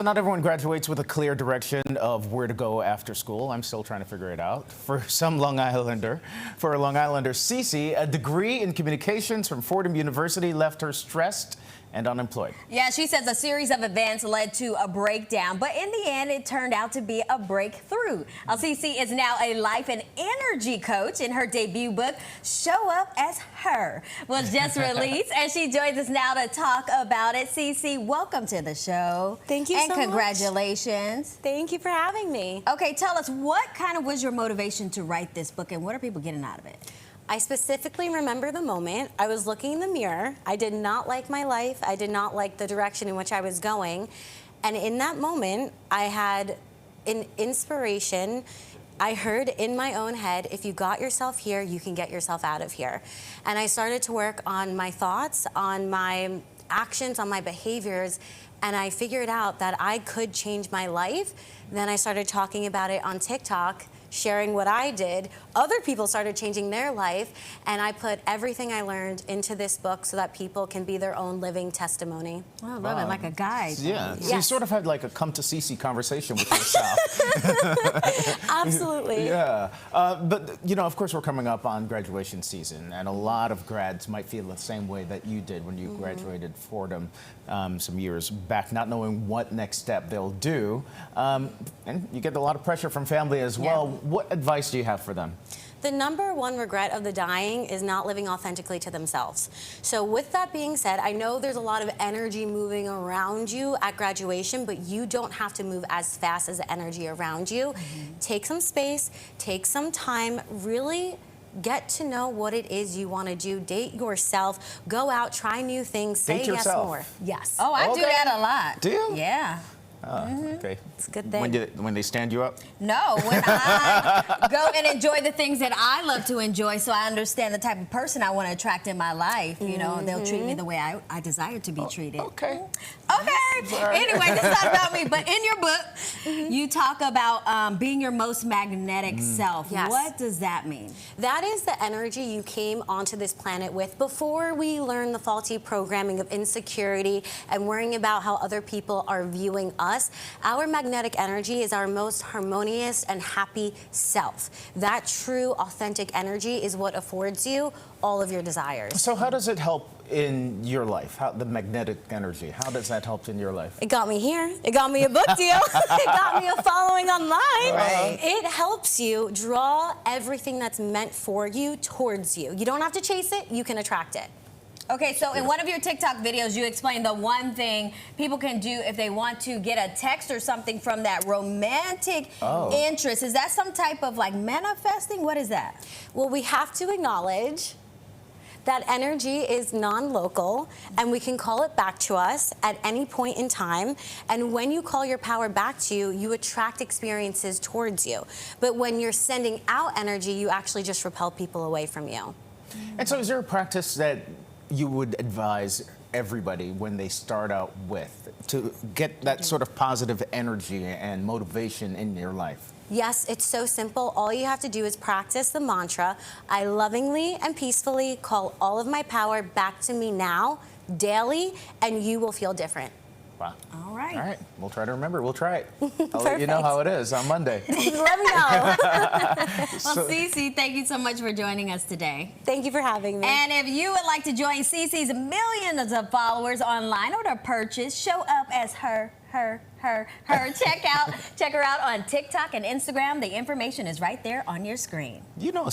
Not everyone graduates with a clear direction of where to go after school. I'm still trying to figure it out. For a Long Islander, Ciicii, a degree in communications from Fordham University left her stressed and unemployed. Yeah, she says a series of events led to a breakdown, but in the end, it turned out to be a breakthrough. Ciicii is now a life and energy coach, and her debut book, Show Up as Her, was just released, and she joins us now to talk about it. Ciicii, welcome to the show. Thank you so much. And congratulations. Thank you for having me. Okay, tell us, what kind of was your motivation to write this book, and what are people getting out of it? I specifically remember the moment I was looking in the mirror. I did not like my life. I did not like the direction in which I was going. And in that moment, I had an inspiration. I heard in my own head, if you got yourself here, you can get yourself out of here. And I started to work on my thoughts, on my actions, on my behaviors, and I figured out that I could change my life. Then I started talking about it on TikTok, sharing what I did. Other people started changing their life, and I put everything I learned into this book so that people can be their own living testimony. Oh, I love it, like a guide. Yeah, Yes. So you sort of had like a come to Ciicii conversation with yourself. Absolutely. Yeah, but you know, of course, we're coming up on graduation season, and a lot of grads might feel the same way that you did when you graduated Fordham some years back, not knowing what next step they'll do, and you get a lot of pressure from family as well. What advice do you have for them? The #1 regret of the dying is not living authentically to themselves. So with that being said, I know there's a lot of energy moving around you at graduation, but you don't have to move as fast as the energy around you. Take some space, take some time, really get to know what it is you want to do. Date yourself, go out, try new things, say yes more. Yes. Oh, I do that a lot. Do you? Yeah. Okay. It's a good thing. When they stand you up? No, when I go and enjoy the things that I love to enjoy, so I understand the type of person I want to attract in my life. You know, they'll treat me the way I desire to be treated. Okay. Okay. Anyway, this is not about me, but in your book, you talk about being your most magnetic self. Yes. What does that mean? That is the energy you came onto this planet with before we learned the faulty programming of insecurity and worrying about how other people are viewing us. Our magnetic energy is our most harmonious and happy self. That true, authentic energy is what affords you all of your desires. So how does it help in your life? How the magnetic energy, how does that help in your life? It got me here. It got me a book deal. It got me a following online. Right. It helps you draw everything that's meant for you towards you. You don't have to chase it. You can attract it. Okay, so in one of your TikTok videos, you explained the one thing people can do if they want to get a text or something from that romantic interest. Is that some type of like manifesting? What is that? Well, we have to acknowledge that energy is non-local, and we can call it back to us at any point in time. And when you call your power back to you, you attract experiences towards you. But when you're sending out energy, you actually just repel people away from you. And so is there a practice that you would advise everybody when they start out with to get that sort of positive energy and motivation in your life? Yes, it's so simple. All you have to do is practice the mantra, I lovingly and peacefully call all of my power back to me now, daily, and you will feel different. Wow. All right. All right. We'll try to remember. We'll try it. I'll let you know how it is on Monday. Let me know. Well, Ciicii, thank you so much for joining us today. Thank you for having me. And if you would like to join Ciicii's millions of followers online or to purchase Show Up as Her, check her out on TikTok and Instagram. The information is right there on your screen. You know,